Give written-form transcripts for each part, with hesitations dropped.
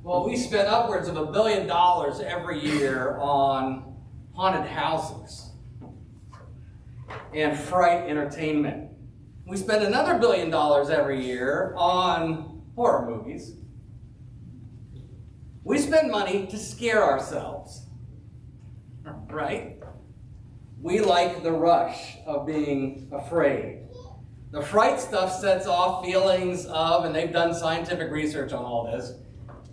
Well, we spend upwards of $1 billion every year on haunted houses and fright entertainment. We spend another $1 billion every year on horror movies. We spend money to scare ourselves, right? We like the rush of being afraid. The fright stuff sets off feelings of, and they've done scientific research on all this,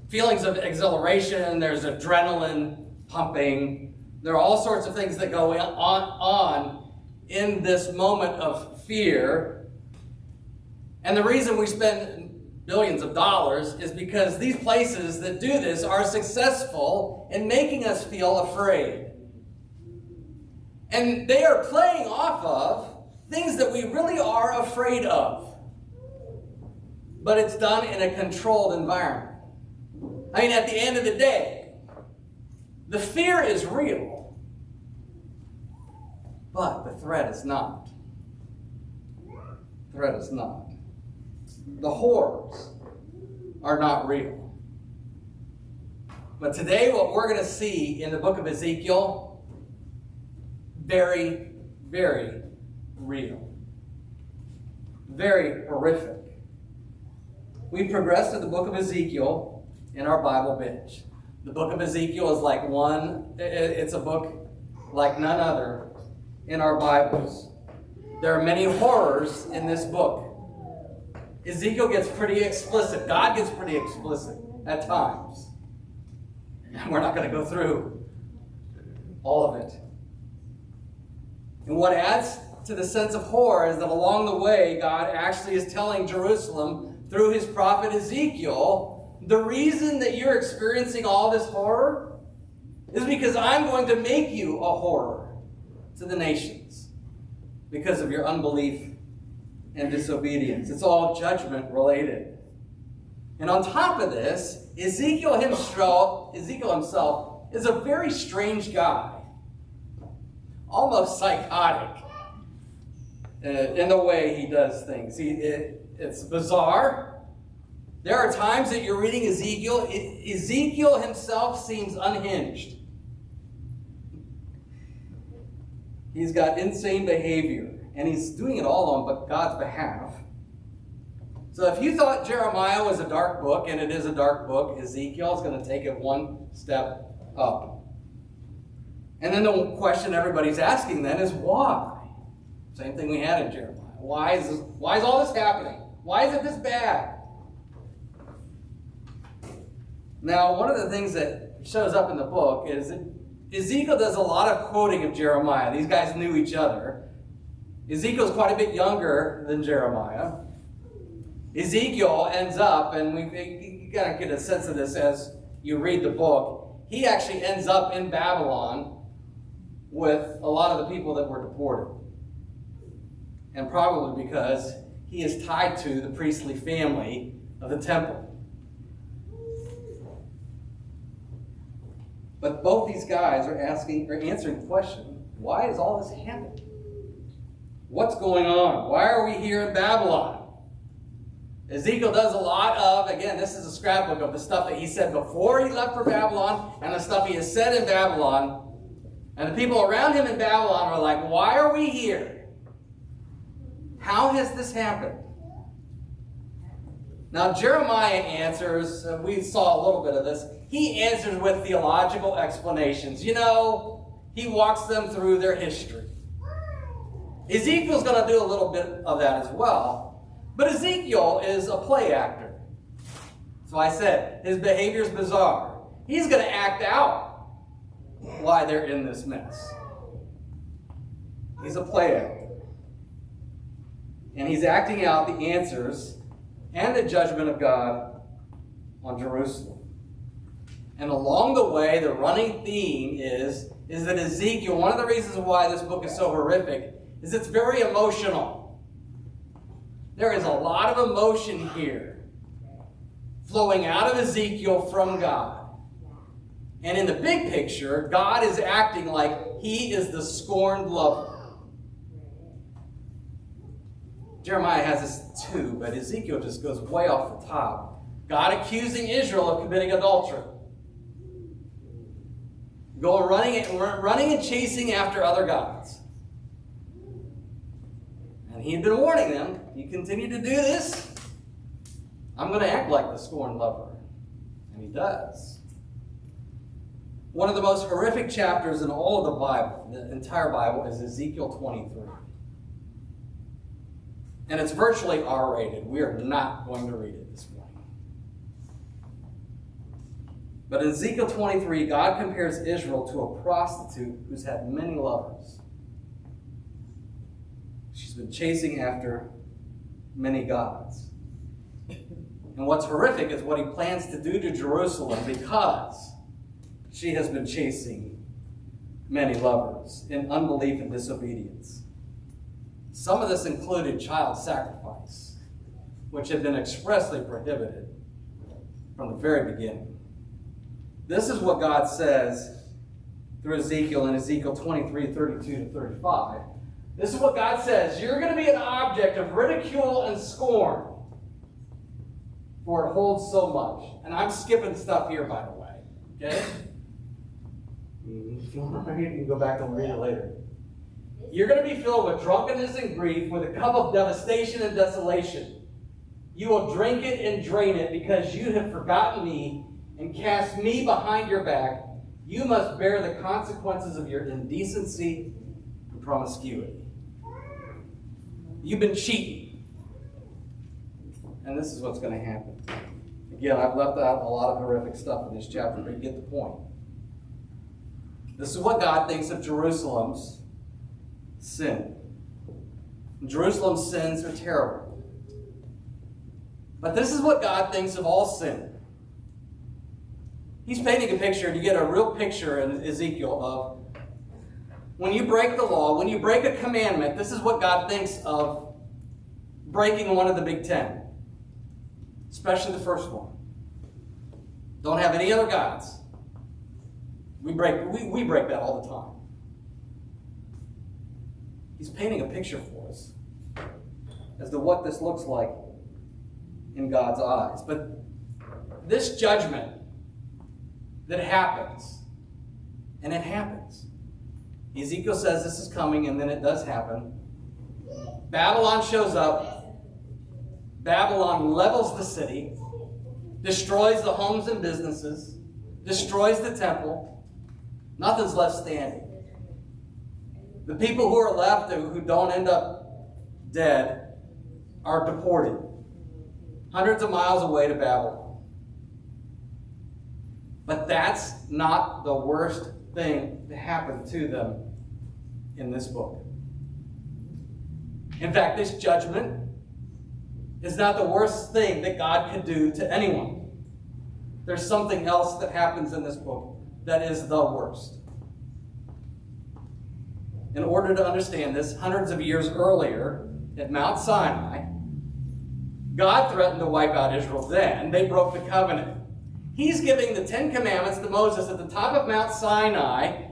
feelings of exhilaration, there's adrenaline pumping. There are all sorts of things that go on in this moment of fear. And the reason we spend billions of dollars is because these places that do this are successful in making us feel afraid. And they are playing off of things that we really are afraid of. But it's done in a controlled environment. I mean, at the end of the day, the fear is real, but the threat is not. The threat is not. The horrors are not real. But today, what we're going to see in the book of Ezekiel, very, very real. Very horrific. We progress to the book of Ezekiel in our Bible Binge. The book of Ezekiel is like it's a book like none other in our Bibles. There are many horrors in this book. Ezekiel gets pretty explicit. God gets pretty explicit at times. And we're not going to go through all of it. And what adds to the sense of horror is that along the way, God actually is telling Jerusalem through his prophet Ezekiel, the reason that you're experiencing all this horror is because I'm going to make you a horror to the nations because of your unbelief and disobedience. It's all judgment related. And on top of this, Ezekiel himself is a very strange guy. Almost psychotic in the way he does things. It's bizarre. There are times that you're reading Ezekiel. Ezekiel himself seems unhinged. He's got insane behavior, and he's doing it all on God's behalf. So if you thought Jeremiah was a dark book, and it is a dark book, Ezekiel is going to take it one step up. And then the question everybody's asking then is why? Same thing we had in Jeremiah. Why is all this happening? Why is it this bad? Now, one of the things that shows up in the book is that Ezekiel does a lot of quoting of Jeremiah. These guys knew each other. Ezekiel's quite a bit younger than Jeremiah. Ezekiel ends up, and you got to get a sense of this as you read the book, he actually ends up in Babylon with a lot of the people that were deported. And probably because he is tied to the priestly family of the temple. But both these guys are answering the question, why is all this happening? What's going on? Why are we here in Babylon? Ezekiel does a lot of, again, this is a scrapbook of the stuff that he said before he left for Babylon and the stuff he has said in Babylon. And the people around him in Babylon are like, why are we here? How has this happened? Now, Jeremiah answers, we saw a little bit of this, he answers with theological explanations. You know, he walks them through their history. Ezekiel's going to do a little bit of that as well. But Ezekiel is a play actor. So I said, his behavior is bizarre. He's going to act out why they're in this mess. He's a play actor. And he's acting out the answers and the judgment of God on Jerusalem. And along the way, the running theme is that Ezekiel, one of the reasons why this book is so horrific, is it's very emotional. There is a lot of emotion here flowing out of Ezekiel from God. And in the big picture, God is acting like he is the scorned lover. Jeremiah has this too, but Ezekiel just goes way off the top. God accusing Israel of committing adultery. Going running and chasing after other gods. And he had been warning them, you continue to do this, I'm going to act like the scorned lover. And he does. One of the most horrific chapters in all of the Bible, the entire Bible, is Ezekiel 23. And it's virtually R-rated. We are not going to read it this morning. But in Ezekiel 23, God compares Israel to a prostitute who's had many lovers. She's been chasing after many gods. And what's horrific is what he plans to do to Jerusalem because she has been chasing many lovers in unbelief and disobedience. Some of this included child sacrifice, which had been expressly prohibited from the very beginning. This is what God says through Ezekiel in Ezekiel 23, 32 to 35. This is what God says. You're going to be an object of ridicule and scorn, for it holds so much. And I'm skipping stuff here, by the way. Okay? If you want to read it, you can go back and read it later. You're going to be filled with drunkenness and grief, with a cup of devastation and desolation. You will drink it and drain it because you have forgotten me and cast me behind your back. You must bear the consequences of your indecency and promiscuity. You've been cheating. And this is what's going to happen. Again, I've left out a lot of horrific stuff in this chapter, but you get the point. This is what God thinks of Jerusalem's sin. Jerusalem's sins are terrible. But this is what God thinks of all sin. He's painting a picture, and you get a real picture in Ezekiel of when you break the law, when you break a commandment, this is what God thinks of breaking one of the big 10. Especially the first one. Don't have any other gods. We break that all the time. He's painting a picture for us as to what this looks like in God's eyes. But this judgment that happens, and it happens. Ezekiel says this is coming, and then it does happen. Babylon shows up. Babylon levels the city, destroys the homes and businesses, destroys the temple. Nothing's left standing. The people who are left, who don't end up dead, are deported hundreds of miles away to Babylon. But that's not the worst thing to happen to them in this book. In fact, this judgment is not the worst thing that God could do to anyone. There's something else that happens in this book that is the worst. In order to understand this, hundreds of years earlier at Mount Sinai, God threatened to wipe out Israel then. They broke the covenant. He's giving the 10 Commandments to Moses at the top of Mount Sinai,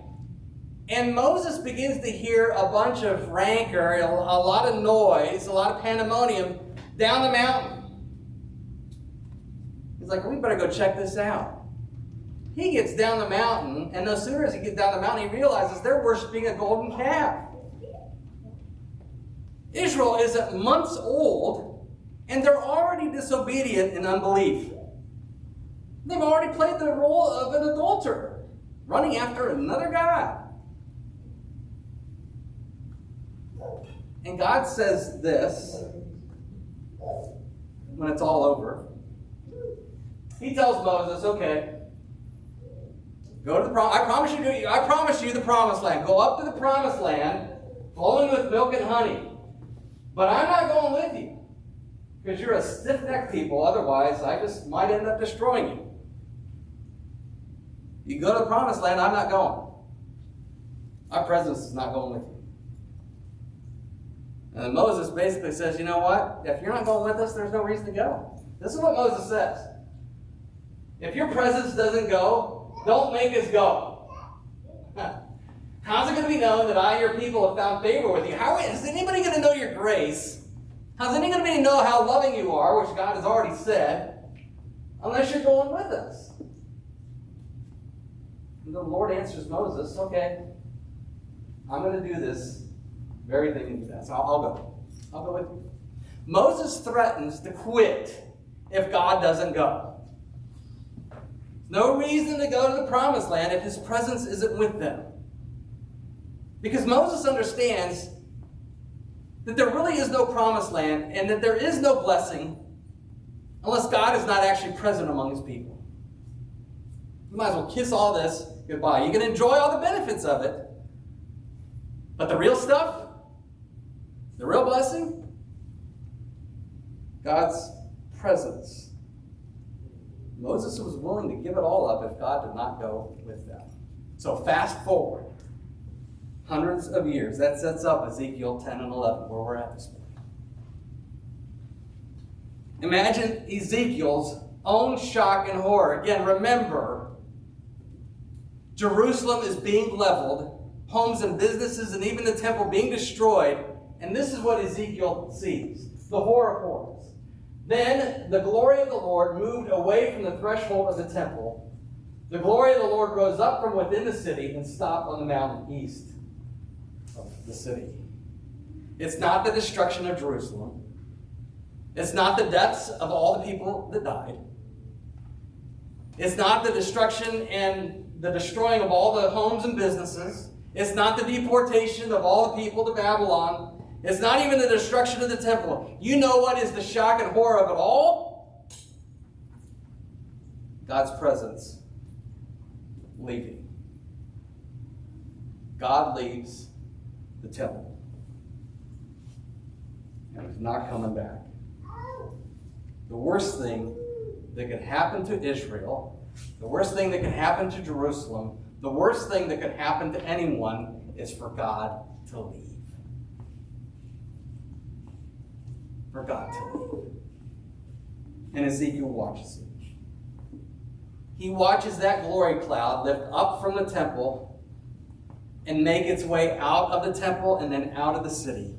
and Moses begins to hear a bunch of rancor, a lot of noise, a lot of pandemonium down the mountain. He's like, we better go check this out. He gets down the mountain, and no sooner as he gets down the mountain, he realizes they're worshiping a golden calf. Israel isn't months old, and they're already disobedient in unbelief. They've already played the role of an adulterer, running after another god. And God says this when it's all over. He tells Moses, okay, go to the I promise you the promised land. Go up to the promised land, flowing with milk and honey. But I'm not going with you, because you're a stiff-necked people. Otherwise, I just might end up destroying you. You go to the promised land, I'm not going. Our presence is not going with you. And then Moses basically says, you know what? If you're not going with us, there's no reason to go. This is what Moses says. If your presence doesn't go, don't make us go. How's it going to be known that I, your people, have found favor with you? Is anybody going to know your grace? How's anybody going to know how loving you are, which God has already said, unless you're going with us. And the Lord answers Moses, okay, I'm going to do this very thing you do. So I'll go. I'll go with you. Moses threatens to quit if God doesn't go. No reason to go to the promised land if his presence isn't with them. Because Moses understands that there really is no promised land and that there is no blessing unless God is not actually present among his people. You might as well kiss all this goodbye. You can enjoy all the benefits of it, but the real stuff, the real blessing, God's presence. Moses was willing to give it all up if God did not go with them. So fast forward hundreds of years. That sets up Ezekiel 10 and 11, where we're at this morning. Imagine Ezekiel's own shock and horror. Again, remember, Jerusalem is being leveled, homes and businesses and even the temple being destroyed, and this is what Ezekiel sees, the horror of horrors. Then the glory of the Lord moved away from the threshold of the temple. The glory of the Lord rose up from within the city and stopped on the mountain east of the city. It's not the destruction of Jerusalem. It's not the deaths of all the people that died. It's not the destruction and the destroying of all the homes and businesses. It's not the deportation of all the people to Babylon. It's not even the destruction of the temple. You know what is the shock and horror of it all? God's presence leaving. God leaves the temple. And he's not coming back. The worst thing that could happen to Israel, the worst thing that could happen to Jerusalem, the worst thing that could happen to anyone is for God to leave. For God to leave. And Ezekiel watches it. He watches that glory cloud lift up from the temple and make its way out of the temple and then out of the city.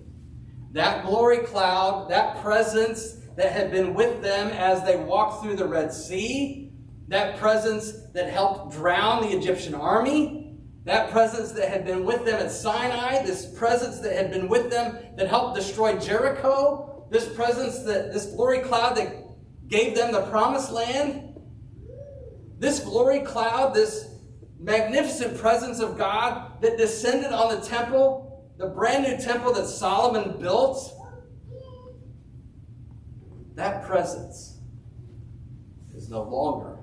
That glory cloud, that presence that had been with them as they walked through the Red Sea, that presence that helped drown the Egyptian army, that presence that had been with them at Sinai, this presence that had been with them that helped destroy Jericho, this presence, this glory cloud that gave them the promised land, this glory cloud, this magnificent presence of God that descended on the temple, the brand new temple that Solomon built, that presence is no longer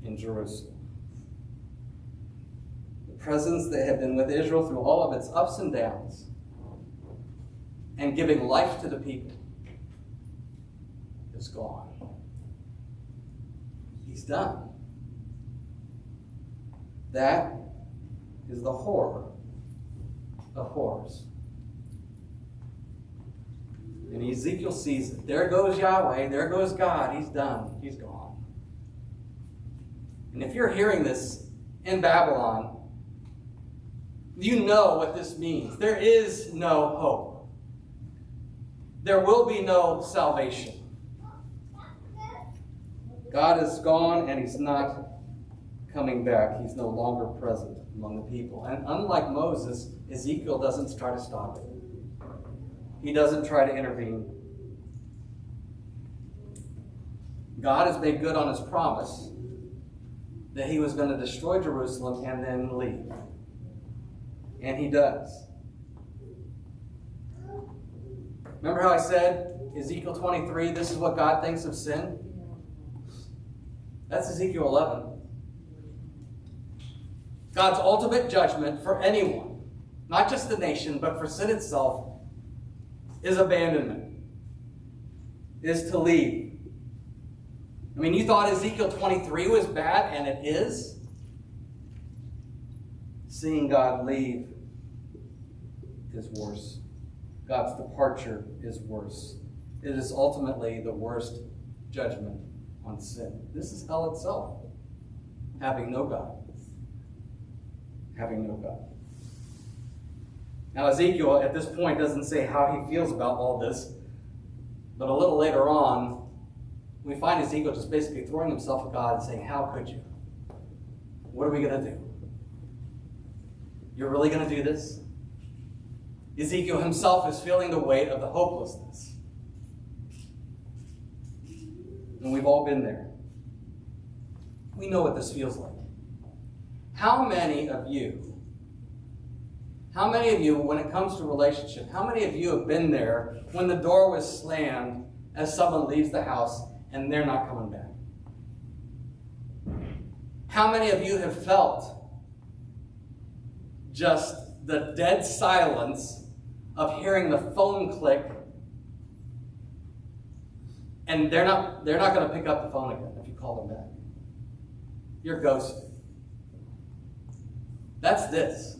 in Jerusalem. The presence that had been with Israel through all of its ups and downs and giving life to the people is gone. He's done. That is the horror of horrors. And Ezekiel sees it. There goes Yahweh. There goes God. He's done. He's gone. And if you're hearing this in Babylon, you know what this means. There is no hope. There will be no salvation. God is gone and he's not coming back. He's no longer present among the people. And unlike Moses, Ezekiel doesn't try to stop it. He doesn't try to intervene. God has made good on his promise that he was going to destroy Jerusalem and then leave. And he does. Remember how I said, Ezekiel 23, this is what God thinks of sin? That's Ezekiel 11. God's ultimate judgment for anyone, not just the nation, but for sin itself, is abandonment, is to leave. I mean, you thought Ezekiel 23 was bad, and it is. Seeing God leave is worse. God's departure is worse. It is ultimately the worst judgment on sin. This is hell itself. Having no God. Having no God. Now, Ezekiel at this point doesn't say how he feels about all this, but a little later on, we find Ezekiel just basically throwing himself at God and saying, how could you? What are we going to do? You're really going to do this? Ezekiel himself is feeling the weight of the hopelessness. And we've all been there. We know what this feels like. How many of you, when it comes to relationship, how many of you have been there when the door was slammed as someone leaves the house and they're not coming back? How many of you have felt just the dead silence of hearing the phone click and they're not going to pick up the phone again if you call them back? You're ghosted. That's this.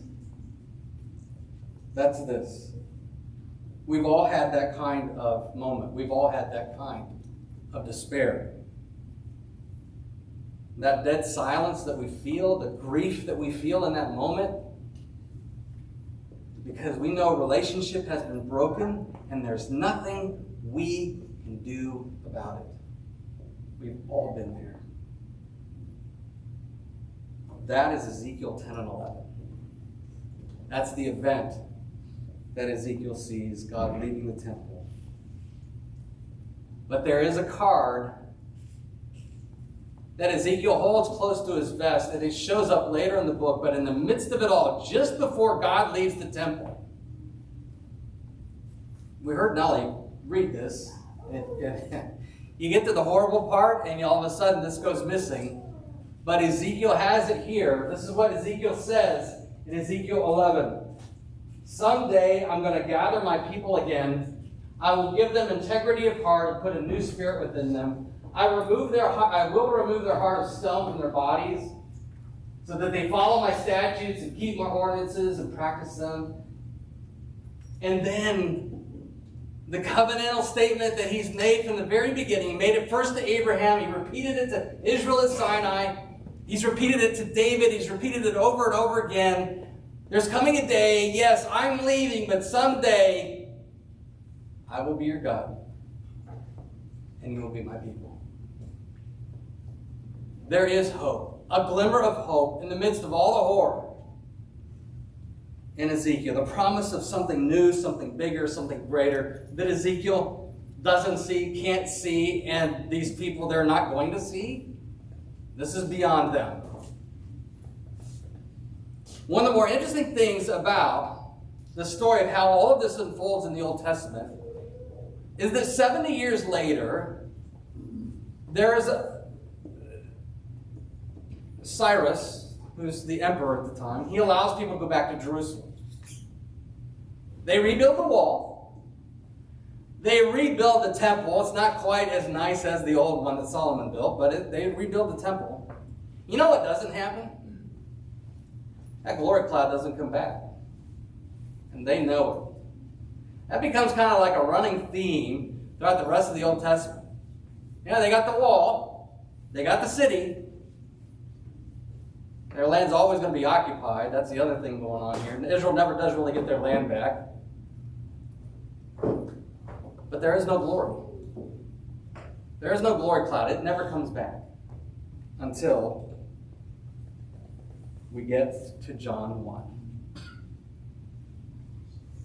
That's this. We've all had that kind of moment. We've all had that kind of despair. That dead silence that we feel, the grief that we feel in that moment, because we know relationship has been broken and there's nothing we can do about it. We've all been there. That is Ezekiel 10 and 11. That's the event that Ezekiel sees God leaving the temple. But there is a card that Ezekiel holds close to his vest, and it shows up later in the book, but in the midst of it all, just before God leaves the temple. We heard Nellie read this. You get to the horrible part, and all of a sudden this goes missing. But Ezekiel has it here. This is what Ezekiel says in Ezekiel 11. Someday I'm going to gather my people again. I will give them integrity of heart and put a new spirit within them. I will remove their heart of stone from their bodies, so that they follow my statutes and keep my ordinances and practice them. And then the covenantal statement that he's made from the very beginning. He made it first to Abraham. He repeated it to Israel at Sinai. He's repeated it to David. He's repeated it over and over again. There's coming a day, yes, I'm leaving, but someday I will be your God, and you will be my people. There is hope, a glimmer of hope in the midst of all the horror in Ezekiel. The promise of something new, something bigger, something greater that Ezekiel doesn't see, can't see, and these people they're not going to see. This is beyond them. One of the more interesting things about the story of how all of this unfolds in the Old Testament is that 70 years later, there is Cyrus, who's the emperor at the time. He allows people to go back to Jerusalem. They rebuild the wall. They rebuild the temple. It's not quite as nice as the old one that Solomon built, but they rebuild the temple. You know what doesn't happen? That glory cloud doesn't come back. And they know it. That becomes kind of like a running theme throughout the rest of the Old Testament. Yeah, they got the wall. They got the city. Their land's always going to be occupied. That's the other thing going on here. And Israel never does really get their land back. But there is no glory. There is no glory cloud. It never comes back until we get to John 1.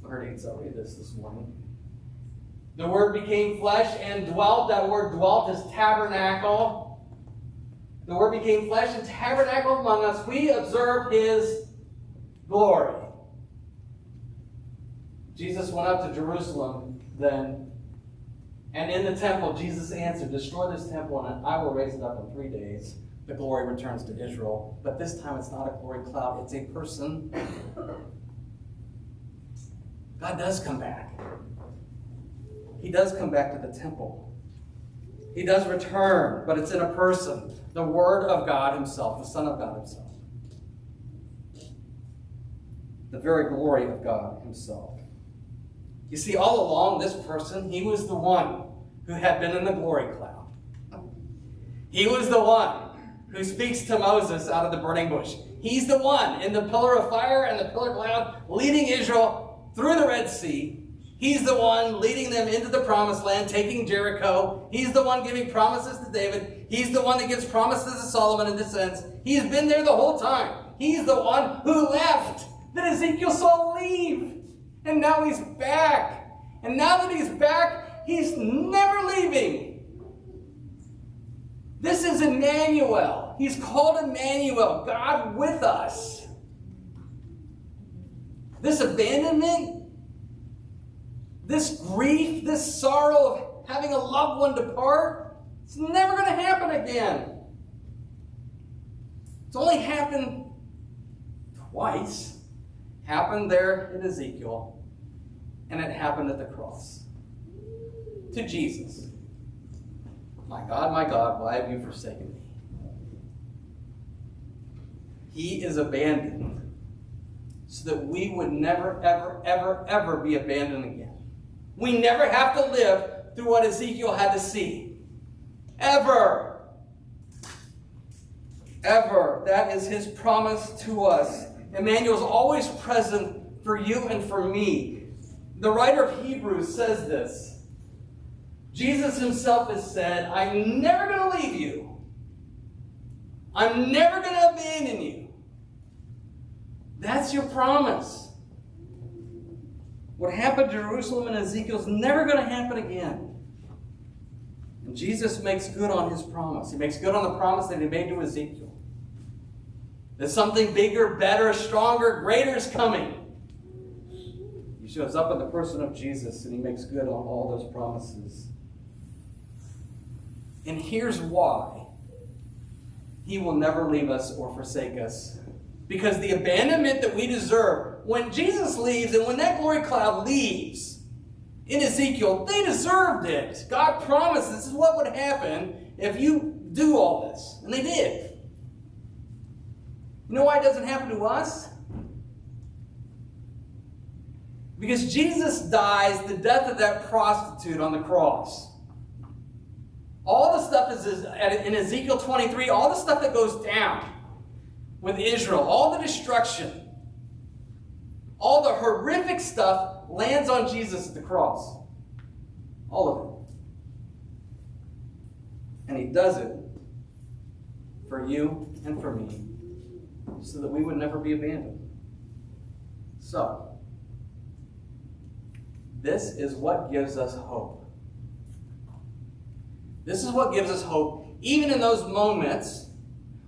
I heard Asa read this morning. The Word became flesh and dwelt. That word dwelt is tabernacle. The Word became flesh and tabernacled among us. We observed His glory. Jesus went up to Jerusalem then. And in the temple, Jesus answered, destroy this temple and I will raise it up in 3 days. The glory returns to Israel. But this time it's not a glory cloud, it's a person. God does come back. He does come back to the temple. He does return, but it's in a person. The Word of God Himself, the Son of God Himself. The very glory of God Himself. You see, all along, this person, he was the one who had been in the glory cloud. He was the one who speaks to Moses out of the burning bush. He's the one in the pillar of fire and the pillar of cloud leading Israel through the Red Sea. He's the one leading them into the promised land, taking Jericho. He's the one giving promises to David. He's the one that gives promises to Solomon in this sense. He's been there the whole time. He's the one who left, that Ezekiel saw leave. And now he's back. And now that he's back, he's never leaving. This is Emmanuel. He's called Emmanuel, God with us. This abandonment, this grief, this sorrow of having a loved one depart, it's never going to happen again. It's only happened twice. Happened there in Ezekiel, and it happened at the cross. To Jesus. My God, why have you forsaken me? He is abandoned so that we would never, ever, ever, ever be abandoned again. We never have to live through what Ezekiel had to see. Ever. Ever. That is his promise to us. Emmanuel is always present for you and for me. The writer of Hebrews says this. Jesus himself has said, I'm never going to leave you. I'm never going to abandon you. That's your promise. What happened to Jerusalem and Ezekiel is never going to happen again. And Jesus makes good on his promise. He makes good on the promise that he made to Ezekiel. That something bigger, better, stronger, greater is coming. He shows up in the person of Jesus and he makes good on all those promises. And here's why he will never leave us or forsake us. Because the abandonment that we deserve, when Jesus leaves and when that glory cloud leaves in Ezekiel, they deserved it. God promised this is what would happen if you do all this. And they did. You know why it doesn't happen to us? Because Jesus dies the death of that prostitute on the cross. All the stuff is in Ezekiel 23, all the stuff that goes down with Israel, all the destruction, all the horrific stuff lands on Jesus at the cross. All of it. And he does it for you and for me so that we would never be abandoned. So, this is what gives us hope. This is what gives us hope, even in those moments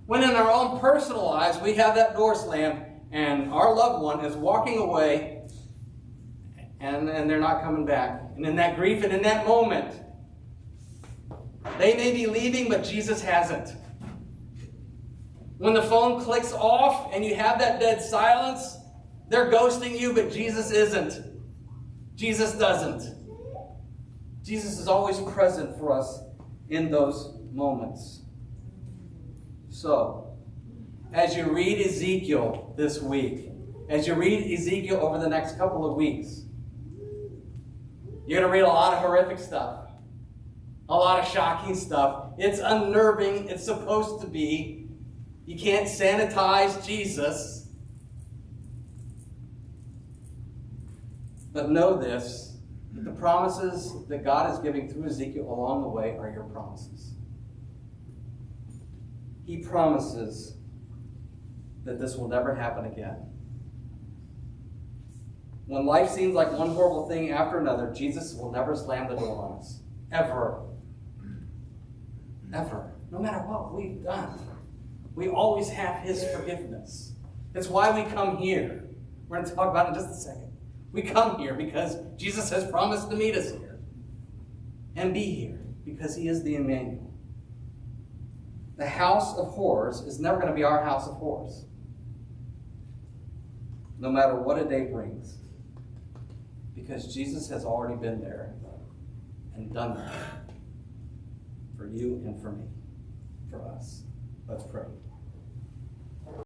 when in our own personal lives we have that door slammed and our loved one is walking away and they're not coming back. And in that grief and in that moment, they may be leaving, but Jesus hasn't. When the phone clicks off and you have that dead silence, they're ghosting you, but Jesus isn't. Jesus doesn't. Jesus is always present for us in those moments. So, as you read Ezekiel this week, as you read Ezekiel over the next couple of weeks, you're going to read a lot of horrific stuff, a lot of shocking stuff. It's unnerving. It's supposed to be. You can't sanitize Jesus. But know this, that the promises that God is giving through Ezekiel along the way are your promises. He promises that this will never happen again. When life seems like one horrible thing after another, Jesus will never slam the door on us. Ever. Ever. No matter what we've done. We always have his forgiveness. That's why we come here. We're going to talk about it in just a second. We come here because Jesus has promised to meet us here. And be here because he is the Emmanuel. The house of horrors is never going to be our house of horrors. No matter what a day brings. Because Jesus has already been there and done that for you and for me, for us. Let's pray.